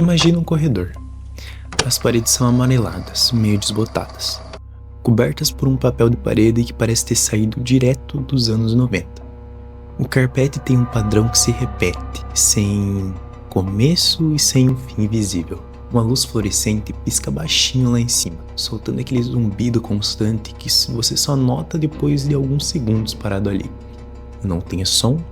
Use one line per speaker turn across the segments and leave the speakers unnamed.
Imagina um corredor. As paredes são amareladas, meio desbotadas, cobertas por um papel de parede que parece ter saído direto dos anos 90. O carpete tem um padrão que se repete, sem começo e sem um fim visível. Uma luz fluorescente pisca baixinho lá em cima, soltando aquele zumbido constante que você só nota depois de alguns segundos parado ali. Não tem som,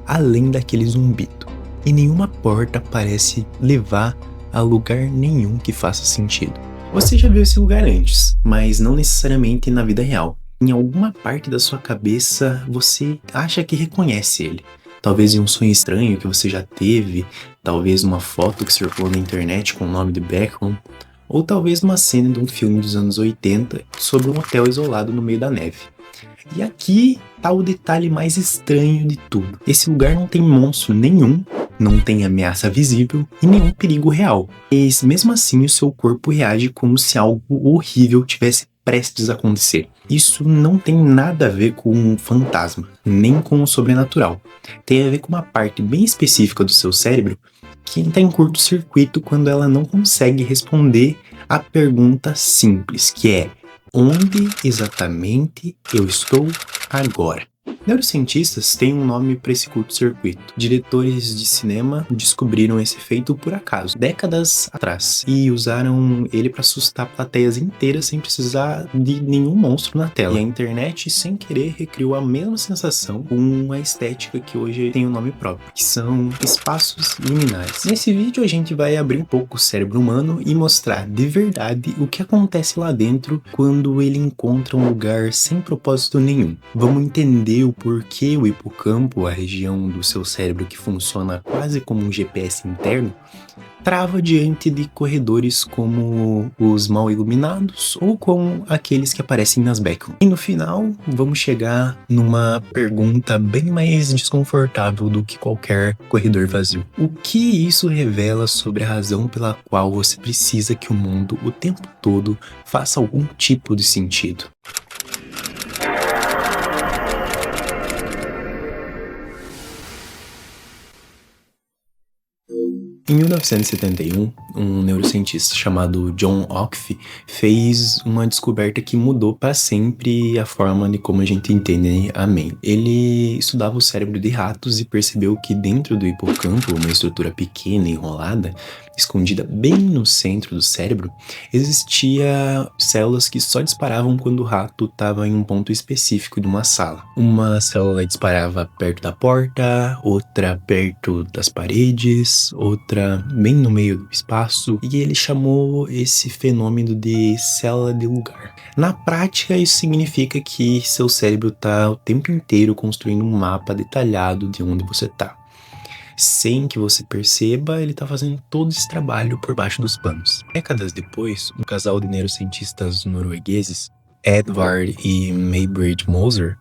além daquele zumbido. E nenhuma porta parece levar a lugar nenhum que faça sentido. Você já viu esse lugar antes, mas não necessariamente na vida real. Em alguma parte da sua cabeça, você acha que reconhece ele. Talvez em um sonho estranho que você já teve, talvez numa foto que circulou na internet com o nome de Beckham, ou talvez numa cena de um filme dos anos 80 sobre um hotel isolado no meio da neve. E aqui tá o detalhe mais estranho de tudo. Esse lugar não tem monstro nenhum, não tem ameaça visível e nenhum perigo real. E mesmo assim o seu corpo reage como se algo horrível tivesse prestes a acontecer. Isso não tem nada a ver com um fantasma, nem com o sobrenatural. Tem a ver com uma parte bem específica do seu cérebro que está em curto-circuito quando ela não consegue responder a pergunta simples, que é: onde exatamente eu estou agora? Neurocientistas têm um nome para esse curto-circuito. Diretores de cinema descobriram esse efeito por acaso, décadas atrás, e usaram ele para assustar plateias inteiras sem precisar de nenhum monstro na tela. E a internet, sem querer, recriou a mesma sensação com a estética que hoje tem um nome próprio, que são espaços liminares. Nesse vídeo a gente vai abrir um pouco o cérebro humano e mostrar de verdade o que acontece lá dentro quando ele encontra um lugar sem propósito nenhum. Vamos entender o porquê o hipocampo, a região do seu cérebro que funciona quase como um GPS interno, trava diante de corredores como os mal iluminados ou como aqueles que aparecem nas Beckham. E no final, vamos chegar numa pergunta bem mais desconfortável do que qualquer corredor vazio. O que isso revela sobre a razão pela qual você precisa que o mundo, o tempo todo, faça algum tipo de sentido? Em 1971, um neurocientista chamado John Ocke fez uma descoberta que mudou para sempre a forma de como a gente entende a mente. Ele estudava o cérebro de ratos e percebeu que dentro do hipocampo, uma estrutura pequena e enrolada, escondida bem no centro do cérebro, existia células que só disparavam quando o rato estava em um ponto específico de uma sala. Uma célula disparava perto da porta, outra perto das paredes, outra bem no meio do espaço, e ele chamou esse fenômeno de célula de lugar. Na prática, isso significa que seu cérebro está o tempo inteiro construindo um mapa detalhado de onde você está. Sem que você perceba, ele está fazendo todo esse trabalho por baixo dos panos. Décadas depois, um casal de neurocientistas noruegueses, Edvard e Maybrit Moser,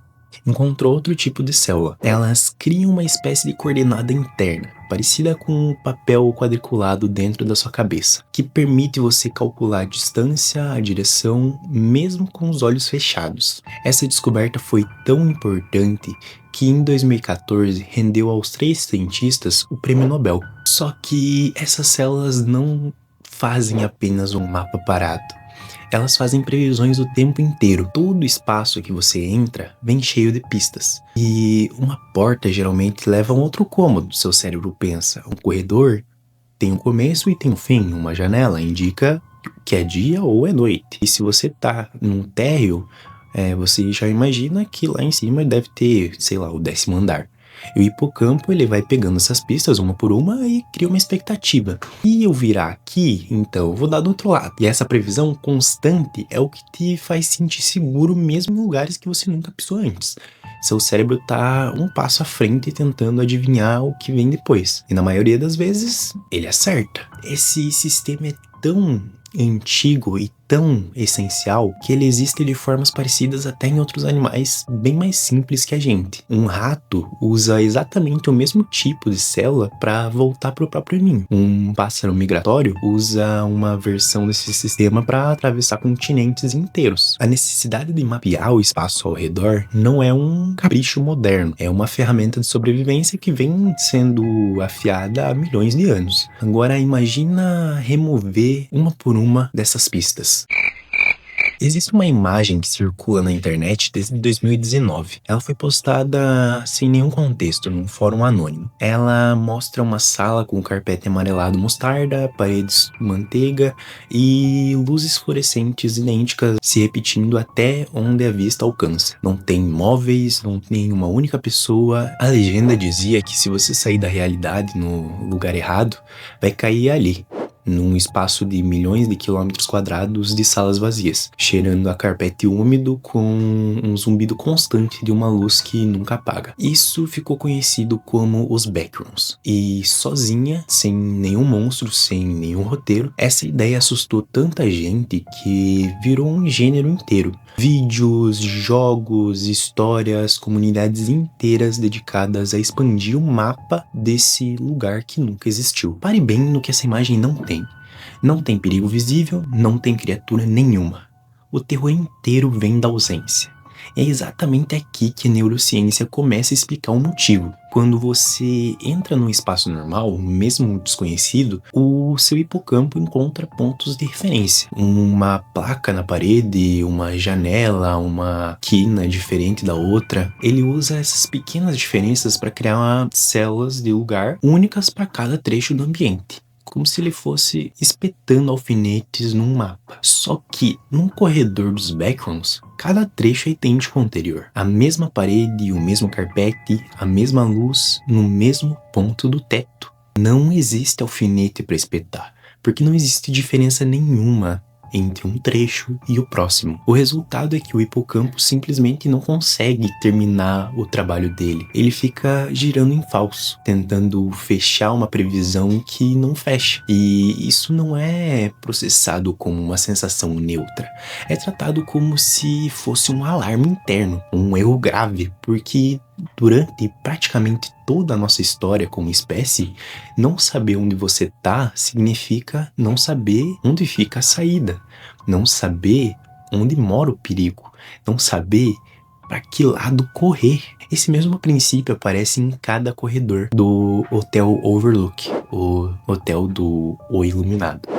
encontrou outro tipo de célula. Elas criam uma espécie de coordenada interna, parecida com um papel quadriculado dentro da sua cabeça, que permite você calcular a distância, a direção, mesmo com os olhos fechados. Essa descoberta foi tão importante que em 2014 rendeu aos 3 cientistas o prêmio Nobel. Só que essas células não fazem apenas um mapa parado. Elas fazem previsões o tempo inteiro. Todo espaço que você entra vem cheio de pistas. E uma porta geralmente leva a um outro cômodo, seu cérebro pensa. Um corredor tem um começo e tem um fim. Uma janela indica que é dia ou é noite. E se você tá num térreo, você já imagina que lá em cima deve ter, sei lá, o 10º andar. E o hipocampo, ele vai pegando essas pistas uma por uma e cria uma expectativa. E eu virar aqui, então eu vou dar do outro lado. E essa previsão constante é o que te faz sentir seguro mesmo em lugares que você nunca pisou antes. Seu cérebro tá um passo à frente tentando adivinhar o que vem depois. E na maioria das vezes, ele acerta. Esse sistema é tão antigo e tão essencial que ele existe de formas parecidas até em outros animais bem mais simples que a gente. Um rato usa exatamente o mesmo tipo de célula para voltar para o próprio ninho. Um pássaro migratório usa uma versão desse sistema para atravessar continentes inteiros. A necessidade de mapear o espaço ao redor não é um capricho moderno, é uma ferramenta de sobrevivência que vem sendo afiada há milhões de anos. Agora imagina remover uma por uma dessas pistas. Existe uma imagem que circula na internet desde 2019. Ela foi postada sem nenhum contexto, num fórum anônimo. Ela mostra uma sala com carpete amarelado mostarda, paredes manteiga e luzes fluorescentes idênticas se repetindo até onde a vista alcança. Não tem móveis, não tem uma única pessoa. A legenda dizia que se você sair da realidade no lugar errado, vai cair ali, num espaço de milhões de quilômetros quadrados de salas vazias, cheirando a carpete úmido com um zumbido constante de uma luz que nunca apaga. Isso ficou conhecido como os backrooms. E sozinha, sem nenhum monstro, sem nenhum roteiro, essa ideia assustou tanta gente que virou um gênero inteiro. Vídeos, jogos, histórias, comunidades inteiras dedicadas a expandir o mapa desse lugar que nunca existiu. Pare bem no que essa imagem não tem. Não tem perigo visível, não tem criatura nenhuma. O terror inteiro vem da ausência. É exatamente aqui que a neurociência começa a explicar o motivo. Quando você entra num espaço normal, mesmo desconhecido, o seu hipocampo encontra pontos de referência. Uma placa na parede, uma janela, uma quina diferente da outra. Ele usa essas pequenas diferenças para criar células de lugar únicas para cada trecho do ambiente, como se ele fosse espetando alfinetes num mapa. Só que, num corredor dos backrooms, cada trecho é idêntico ao anterior. A mesma parede, o mesmo carpete, a mesma luz, no mesmo ponto do teto. Não existe alfinete para espetar, porque não existe diferença nenhuma entre um trecho e o próximo. O resultado é que o hipocampo simplesmente não consegue terminar o trabalho dele. Ele fica girando em falso, tentando fechar uma previsão que não fecha. E isso não é processado como uma sensação neutra. É tratado como se fosse um alarme interno, um erro grave, porque durante praticamente toda a nossa história como espécie, não saber onde você tá significa não saber onde fica a saída, não saber onde mora o perigo, não saber para que lado correr. Esse mesmo princípio aparece em cada corredor do Hotel Overlook, o hotel do O Iluminado.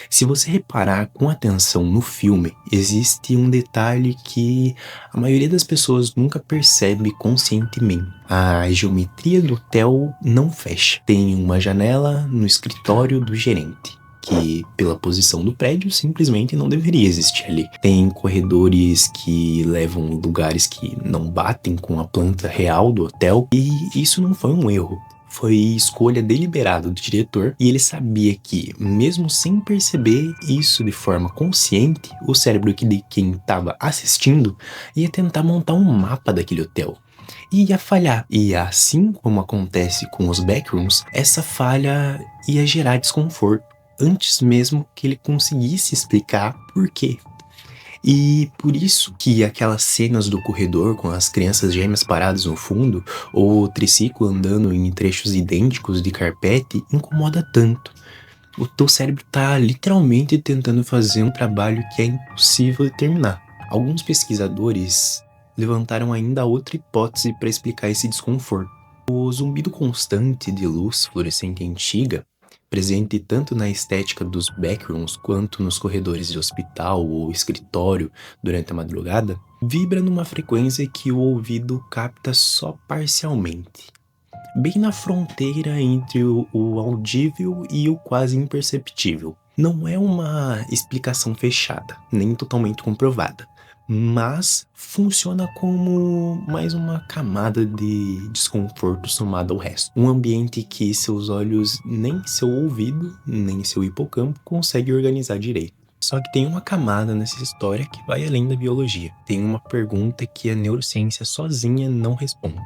Se você reparar com atenção no filme, existe um detalhe que a maioria das pessoas nunca percebe conscientemente. A geometria do hotel não fecha. Tem uma janela no escritório do gerente, que pela posição do prédio simplesmente não deveria existir ali. Tem corredores que levam lugares que não batem com a planta real do hotel, e isso não foi um erro. Foi escolha deliberada do diretor, e ele sabia que, mesmo sem perceber isso de forma consciente, o cérebro de quem estava assistindo ia tentar montar um mapa daquele hotel. E ia falhar. E assim como acontece com os backrooms, essa falha ia gerar desconforto, antes mesmo que ele conseguisse explicar por quê. E por isso que aquelas cenas do corredor com as crianças gêmeas paradas no fundo, ou o triciclo andando em trechos idênticos de carpete, incomoda tanto. O teu cérebro tá literalmente tentando fazer um trabalho que é impossível de terminar. Alguns pesquisadores levantaram ainda outra hipótese para explicar esse desconforto. O zumbido constante de luz fluorescente antiga, presente tanto na estética dos backrooms quanto nos corredores de hospital ou escritório durante a madrugada, vibra numa frequência que o ouvido capta só parcialmente, bem na fronteira entre o audível e o quase imperceptível. Não é uma explicação fechada, nem totalmente comprovada, mas funciona como mais uma camada de desconforto somada ao resto. Um ambiente que seus olhos, nem seu ouvido, nem seu hipocampo conseguem organizar direito. Só que tem uma camada nessa história que vai além da biologia. Tem uma pergunta que a neurociência sozinha não responde.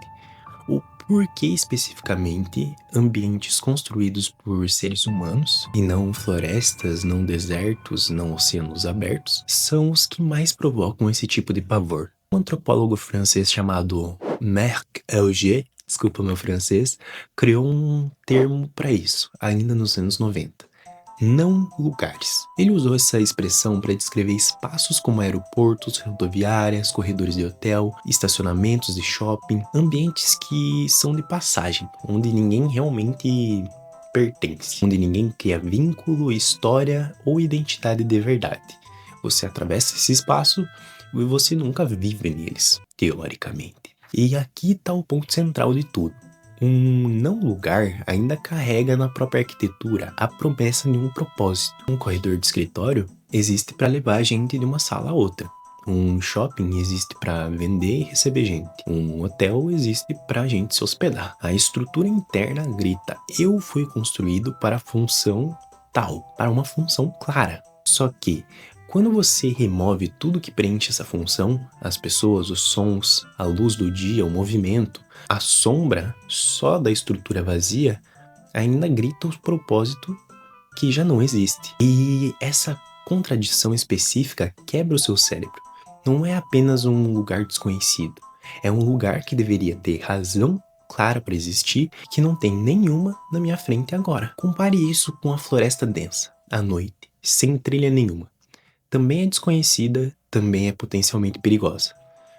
O Por que especificamente ambientes construídos por seres humanos e não florestas, não desertos, não oceanos abertos são os que mais provocam esse tipo de pavor? Um antropólogo francês chamado Marc Auger, desculpa meu francês, criou um termo para isso, ainda nos anos 90. Não lugares. Ele usou essa expressão para descrever espaços como aeroportos, rodoviárias, corredores de hotel, estacionamentos de shopping, ambientes que são de passagem, onde ninguém realmente pertence, onde ninguém cria vínculo, história ou identidade de verdade. Você atravessa esse espaço e você nunca vive neles, teoricamente. E aqui está o ponto central de tudo. Um não lugar ainda carrega na própria arquitetura a promessa de um propósito. Um corredor de escritório existe para levar a gente de uma sala a outra. Um shopping existe para vender e receber gente. Um hotel existe para a gente se hospedar. A estrutura interna grita: eu fui construído para a função tal, para uma função clara. Só que quando você remove tudo que preenche essa função, as pessoas, os sons, a luz do dia, o movimento, a sombra só da estrutura vazia, ainda grita o propósito que já não existe. E essa contradição específica quebra o seu cérebro. Não é apenas um lugar desconhecido. É um lugar que deveria ter razão clara para existir, que não tem nenhuma na minha frente agora. Compare isso com a floresta densa, à noite, sem trilha nenhuma. Também é desconhecida, também é potencialmente perigosa.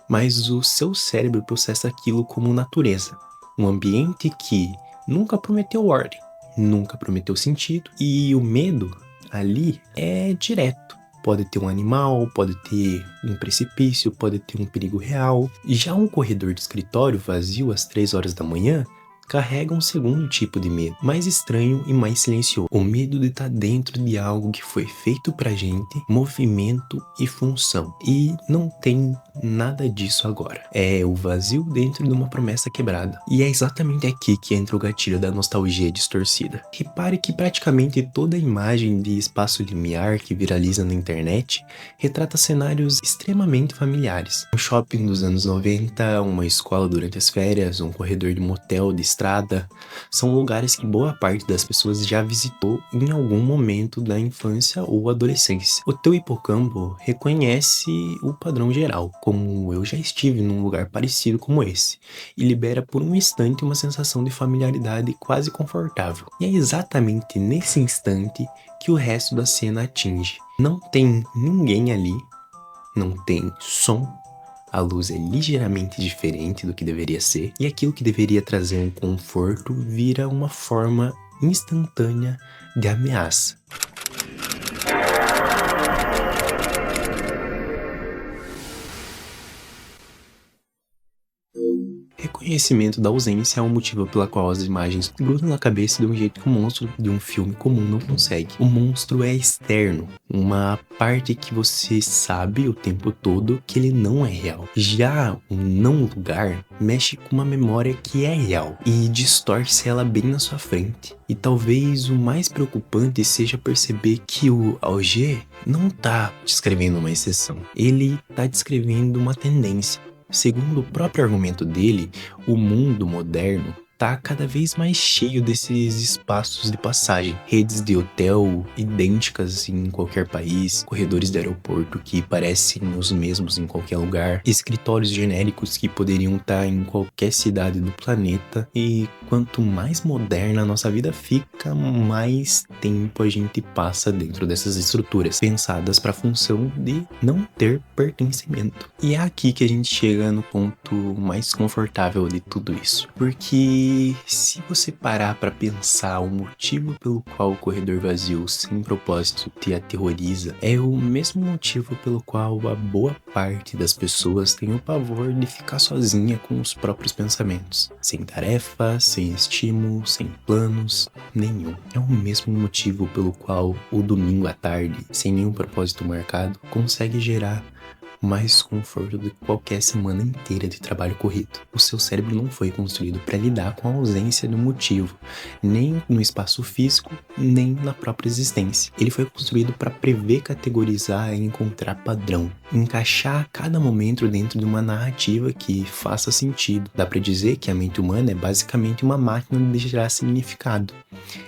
Mas o seu cérebro processa aquilo como natureza. Um ambiente que nunca prometeu ordem, nunca prometeu sentido. E o medo ali é direto. Pode ter um animal, pode ter um precipício, pode ter um perigo real. E já um corredor de escritório vazio às 3 horas da manhã carrega um segundo tipo de medo, mais estranho e mais silencioso. O medo de estar dentro de algo que foi feito pra gente, movimento e função. E não tem nada disso agora. É o vazio dentro de uma promessa quebrada. E é exatamente aqui que entra o gatilho da nostalgia distorcida. Repare que praticamente toda imagem de espaço limiar que viraliza na internet retrata cenários extremamente familiares. Um shopping dos anos 90, uma escola durante as férias, um corredor de motel de estrada, são lugares que boa parte das pessoas já visitou em algum momento da infância ou adolescência. O teu hipocampo reconhece o padrão geral, como eu já estive num lugar parecido como esse, e libera por um instante uma sensação de familiaridade quase confortável. E é exatamente nesse instante que o resto da cena atinge. Não tem ninguém ali, não tem som, a luz é ligeiramente diferente do que deveria ser, e aquilo que deveria trazer um conforto vira uma forma instantânea de ameaça. Reconhecimento da ausência é o motivo pela qual as imagens grudam na cabeça de um jeito que o monstro de um filme comum não consegue. O monstro é externo, uma parte que você sabe o tempo todo que ele não é real. Já o não lugar mexe com uma memória que é real e distorce ela bem na sua frente. E talvez o mais preocupante seja perceber que o Auger não tá descrevendo uma exceção, ele tá descrevendo uma tendência. Segundo o próprio argumento dele, o mundo moderno está cada vez mais cheio desses espaços de passagem. Redes de hotel idênticas em qualquer país, corredores de aeroporto que parecem os mesmos em qualquer lugar, escritórios genéricos que poderiam estar em qualquer cidade do planeta. E quanto mais moderna a nossa vida fica, mais tempo a gente passa dentro dessas estruturas, pensadas para a função de não ter pertencimento. E é aqui que a gente chega no ponto mais confortável de tudo isso. Porque se você parar para pensar o motivo pelo qual o corredor vazio sem propósito te aterroriza, é o mesmo motivo pelo qual a boa parte das pessoas tem o pavor de ficar sozinha com os próprios pensamentos. Sem tarefa, sem estímulo, sem planos, nenhum. É o mesmo motivo pelo qual o domingo à tarde, sem nenhum propósito marcado, consegue gerar mais conforto do que qualquer semana inteira de trabalho corrido. O seu cérebro não foi construído para lidar com a ausência do motivo, nem no espaço físico, nem na própria existência. Ele foi construído para prever, categorizar e encontrar padrão, encaixar cada momento dentro de uma narrativa que faça sentido. Dá para dizer que a mente humana é basicamente uma máquina de gerar significado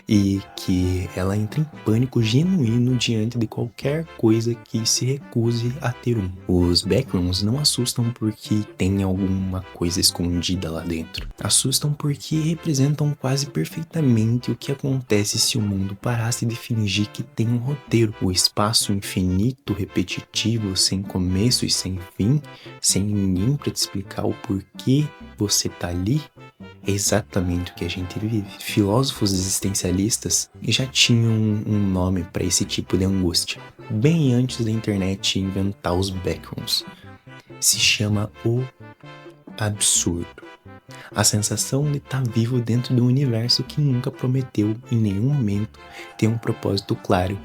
e que ela entra em pânico genuíno diante de qualquer coisa que se recuse a ter um. Os backrooms não assustam porque tem alguma coisa escondida lá dentro. Assustam porque representam quase perfeitamente o que acontece se o mundo parasse de fingir que tem um roteiro. O espaço infinito, repetitivo, sem começo e sem fim, sem ninguém para te explicar o porquê você tá ali, é exatamente o que a gente vive. Filósofos existencialistas já tinham um nome para esse tipo de angústia, bem antes da internet inventar os backrooms. Se chama o absurdo. A sensação de estar vivo dentro de um universo que nunca prometeu em nenhum momento ter um propósito claro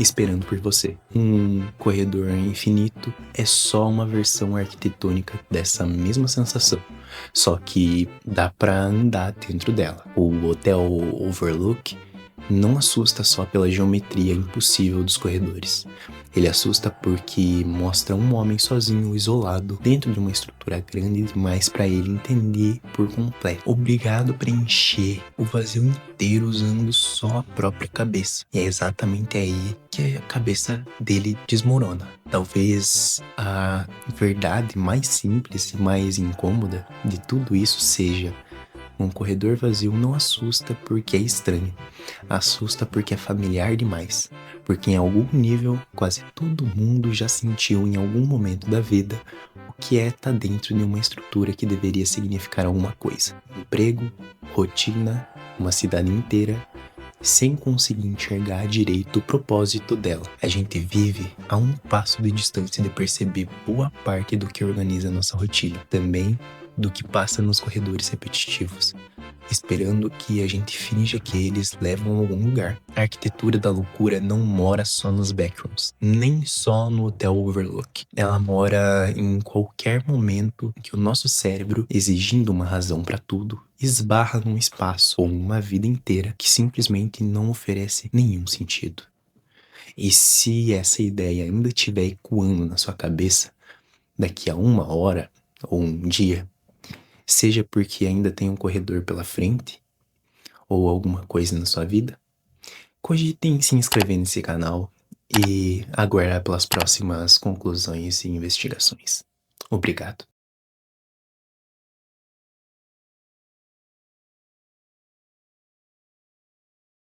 esperando por você. Um corredor infinito é só uma versão arquitetônica dessa mesma sensação, só que dá pra andar dentro dela. O Hotel Overlook não assusta só pela geometria impossível dos corredores. Ele assusta porque mostra um homem sozinho, isolado, dentro de uma estrutura grande demais para ele entender por completo, obrigado a preencher o vazio inteiro usando só a própria cabeça. E é exatamente aí que a cabeça dele desmorona. Talvez a verdade mais simples e mais incômoda de tudo isso seja: um corredor vazio não assusta porque é estranho, assusta porque é familiar demais, porque em algum nível quase todo mundo já sentiu em algum momento da vida o que é estar dentro de uma estrutura que deveria significar alguma coisa. Emprego, rotina, uma cidade inteira, sem conseguir enxergar direito o propósito dela. A gente vive a um passo de distância de perceber boa parte do que organiza nossa rotina, também do que passa nos corredores repetitivos, esperando que a gente finja que eles levam a algum lugar. A arquitetura da loucura não mora só nos backrooms, nem só no Hotel Overlook. Ela mora em qualquer momento que o nosso cérebro, exigindo uma razão para tudo, esbarra num espaço ou uma vida inteira que simplesmente não oferece nenhum sentido. E se essa ideia ainda estiver ecoando na sua cabeça, daqui a uma hora ou um dia, seja porque ainda tem um corredor pela frente ou alguma coisa na sua vida, cogite em se inscrever nesse canal e aguardar pelas próximas conclusões e investigações. Obrigado.